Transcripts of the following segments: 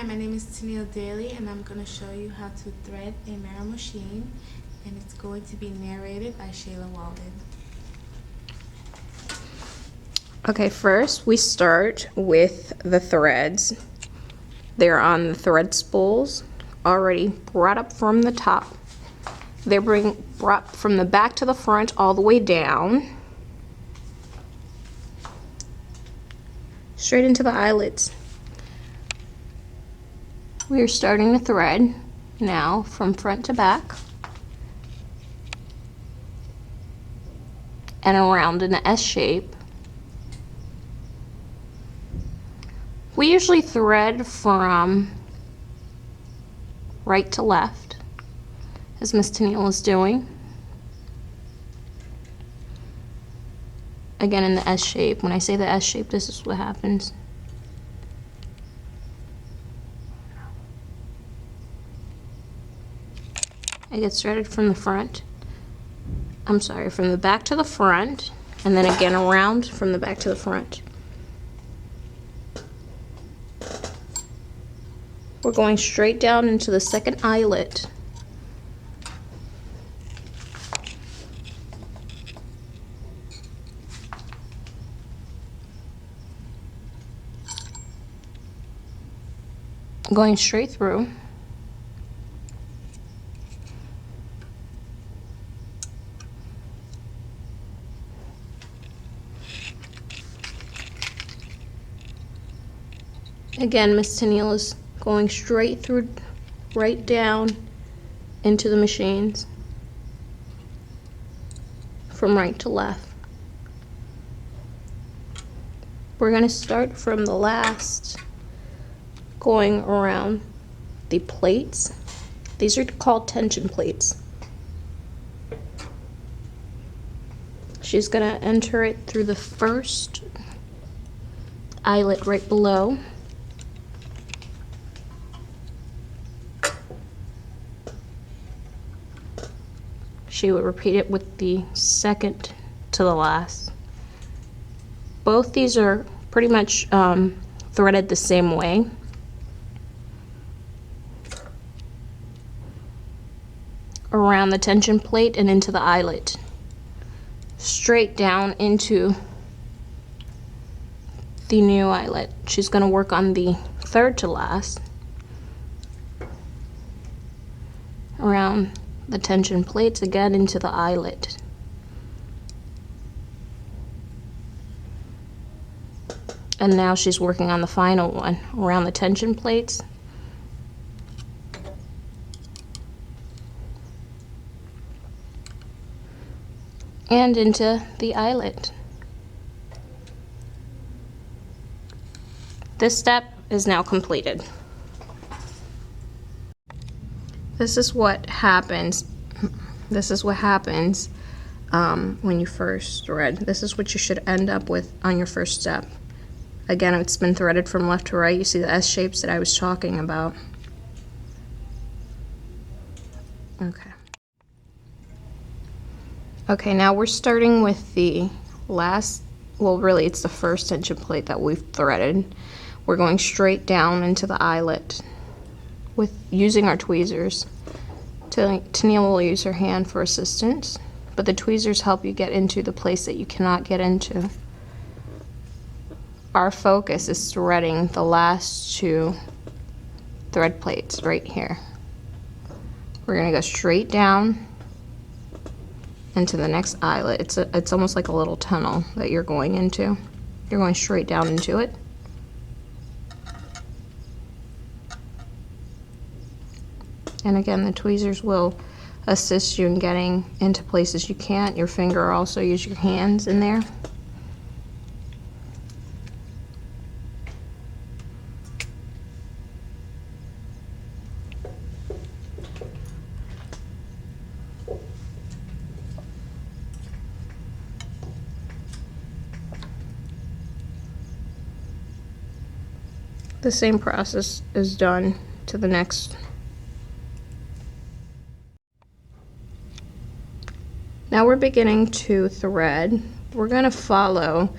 Hi, my name is Tennille Daly and I'm going to show you how to thread a mirror machine, and it's going to be narrated by Shayla Walden. Okay, first we start with the threads. They're on the thread spools, already brought up from the top. They're brought from the back to the front all the way down, straight into the eyelets. We are starting to thread now from front to back and around in an S shape. We usually thread from right to left, as Miss Tennille is doing. Again in the S shape. When I say the S shape, this is what happens. I get started from the front. I'm sorry, from the back to the front, and then again around from the back to the front. We're going straight down into the second eyelet. Going straight through. Again, Miss Tennille is going straight through, right down into the machines from right to left. We're going to start from the last, going around the plates. These are called tension plates. She's going to enter it through the first eyelet right below. She would repeat it with the second to the last. Both these are pretty much threaded the same way. Around the tension plate and into the eyelet. Straight down into the new eyelet. She's going to work on the third to last. Around the tension plates again into the eyelet. And now she's working on the final one around the tension plates and into the eyelet. This step is now completed. This is what happens. This is what happens when you first thread. This is what you should end up with on your first step. Again, it's been threaded from left to right. You see the S shapes that I was talking about. Okay. Okay, now we're starting with the last, well, really it's the first tension plate that we've threaded. We're going straight down into the eyelet with using our tweezers. Tennille will use her hand for assistance, but the tweezers help you get into the place that you cannot get into. Our focus is threading the last two thread plates right here. We're going to go straight down into the next eyelet. It's almost like a little tunnel that you're going into. You're going straight down into it. And again, the tweezers will assist you in getting into places you can't. Your finger, also use your hands in there. The same process is done to the next. Now we're beginning to thread. We're going to follow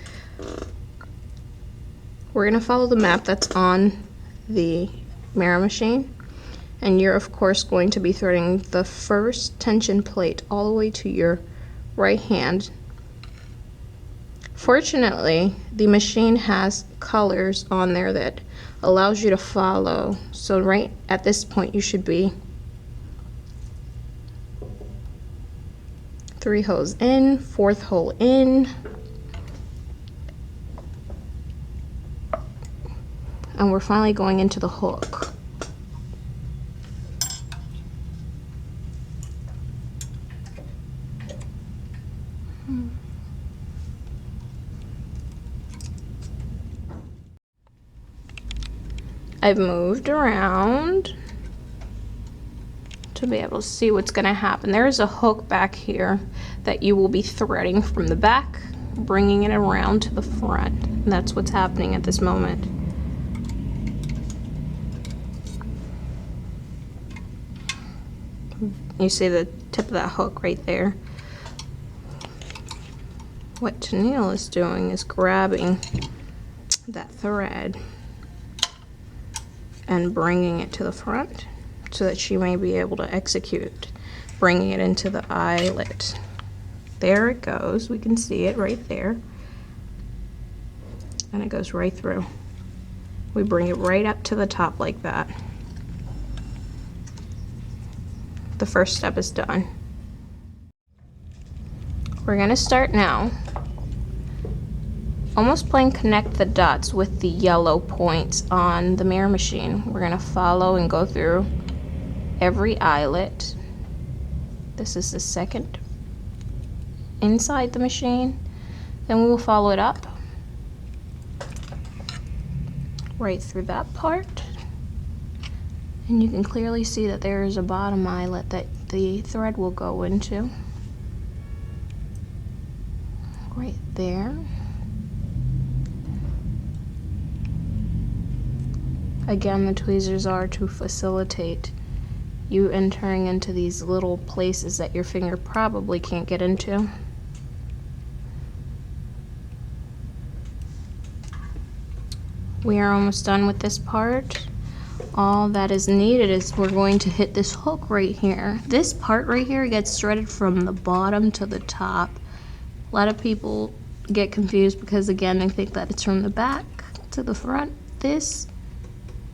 the map that's on the mirror machine. And you're of course going to be threading the first tension plate all the way to your right hand. Fortunately, the machine has colors on there that allows you to follow. So right at this point you should be 3 holes in, 4th hole in, and we're finally going into the hook. I've moved around to be able to see what's going to happen. There is a hook back here that you will be threading from the back, bringing it around to the front. And that's what's happening at this moment. You see the tip of that hook right there. What Tennille is doing is grabbing that thread and bringing it to the front so that she may be able to execute, bringing it into the eyelet. There it goes. We can see it right there. And it goes right through. We bring it right up to the top like that. The first step is done. We're going to start now almost playing connect the dots with the yellow points on the mirror machine. We're going to follow and go through every eyelet. This is the second inside the machine. Then we will follow it up right through that part. And you can clearly see that there is a bottom eyelet that the thread will go into. Right there. Again, the tweezers are to facilitate you entering into these little places that your finger probably can't get into. We are almost done with this part. All that is needed is we're going to hit this hook right here. This part right here gets threaded from the bottom to the top. A lot of people get confused because again they think that it's from the back to the front. This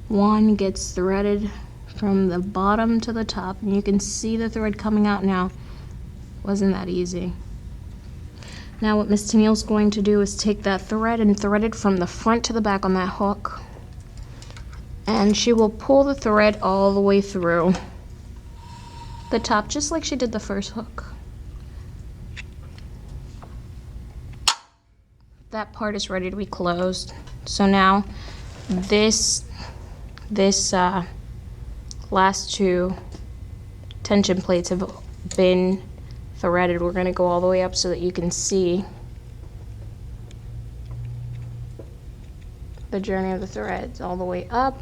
one gets threaded from the bottom to the top, and you can see the thread coming out now. Wasn't that easy? Now what Miss Tennille's going to do is take that thread and thread it from the front to the back on that hook. And she will pull the thread all the way through the top, just like she did the first hook. That part is ready to be closed. So now this last 2 tension plates have been threaded. We're going to go all the way up so that you can see the journey of the threads all the way up.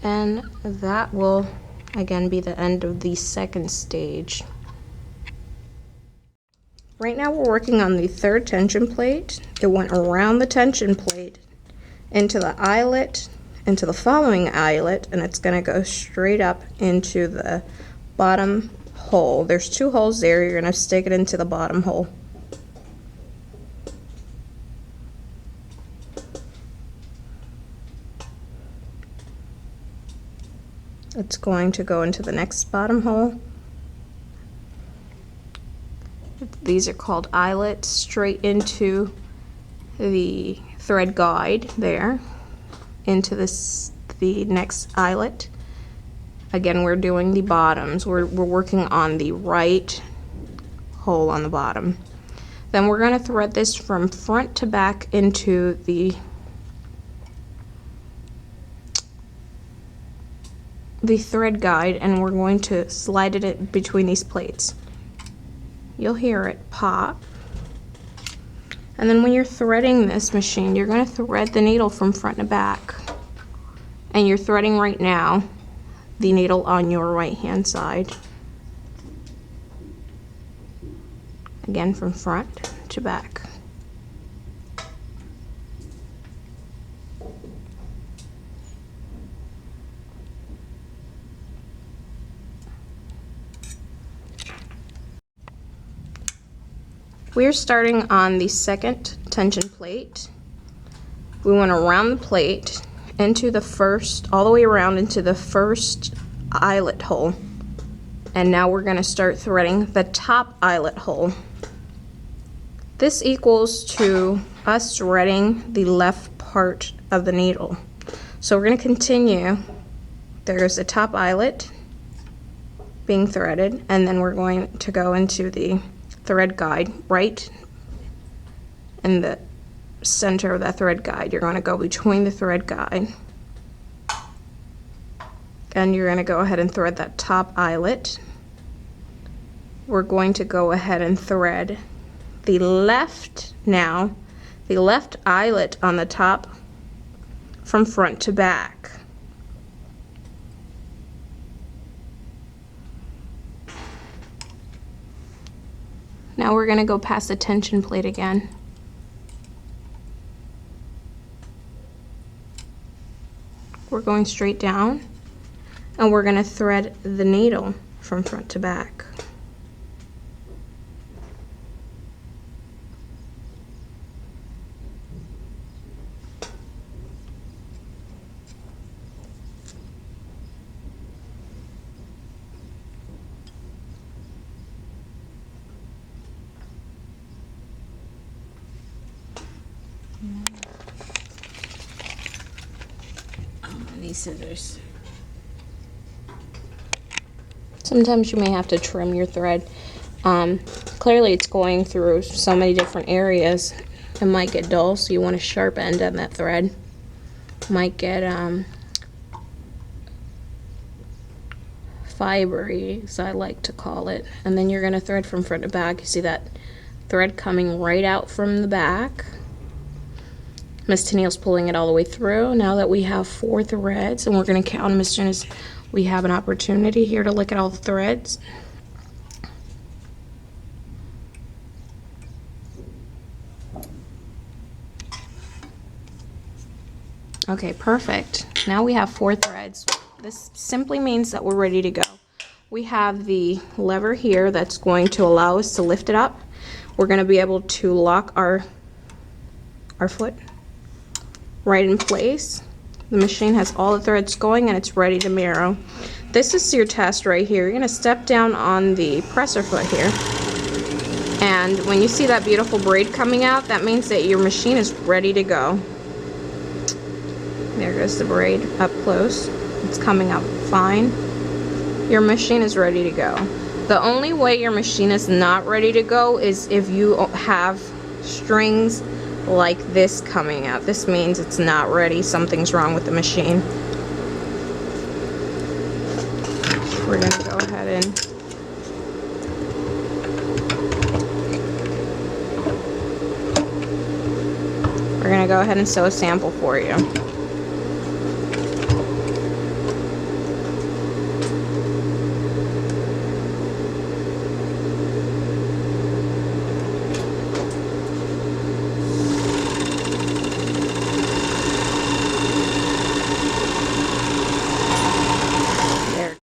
And that will again be the end of the second stage. Right now we're working on the 3rd tension plate. It went around the tension plate into the eyelet, into the following eyelet, and it's going to go straight up into the bottom hole. There's 2 holes there. You're going to stick it into the bottom hole. It's going to go into the next bottom hole. These are called eyelets, straight into the thread guide there, into the next eyelet. Again, we're doing the bottoms. We're working on the right hole on the bottom. Then we're going to thread this from front to back into the thread guide, and we're going to slide it in between these plates. You'll hear it pop. And then when you're threading this machine, you're going to thread the needle from front to back. And you're threading right now the needle on your right hand side. Again, from front to back. We're starting on the second tension plate. We want to round the plate into the first, all the way around into the first eyelet hole. And now we're going to start threading the top eyelet hole. This equals to us threading the left part of the needle. So we're going to continue. There's the top eyelet being threaded, and then we're going to go into the thread guide right in the center of that thread guide. You're going to go between the thread guide, and you're going to go ahead and thread that top eyelet. We're going to go ahead and thread the left eyelet on the top from front to back. Now we're going to go past the tension plate again. We're going straight down, and we're going to thread the needle from front to back. These scissors. Sometimes you may have to trim your thread. Clearly it's going through so many different areas. It might get dull, so you want a sharp end on that thread. Might get fibery, as I like to call it. And then you're going to thread from front to back. You see that thread coming right out from the back. Miss Tennille's pulling it all the way through. Now that we have 4 threads, and we're going to count them as soon as we have an opportunity here to look at all the threads. Okay, perfect. Now we have 4 threads. This simply means that we're ready to go. We have the lever here that's going to allow us to lift it up. We're going to be able to lock our foot right in place. The machine has all the threads going, and it's ready to mirror. This is your test right here. You're going to step down on the presser foot here, and when you see that beautiful braid coming out, that means that your machine is ready to go. There goes the braid up close. It's coming out fine. Your machine is ready to go. The only way your machine is not ready to go is if you have strings like this coming out. This means it's not ready. Something's wrong with the machine. We're going to go ahead and sew a sample for you.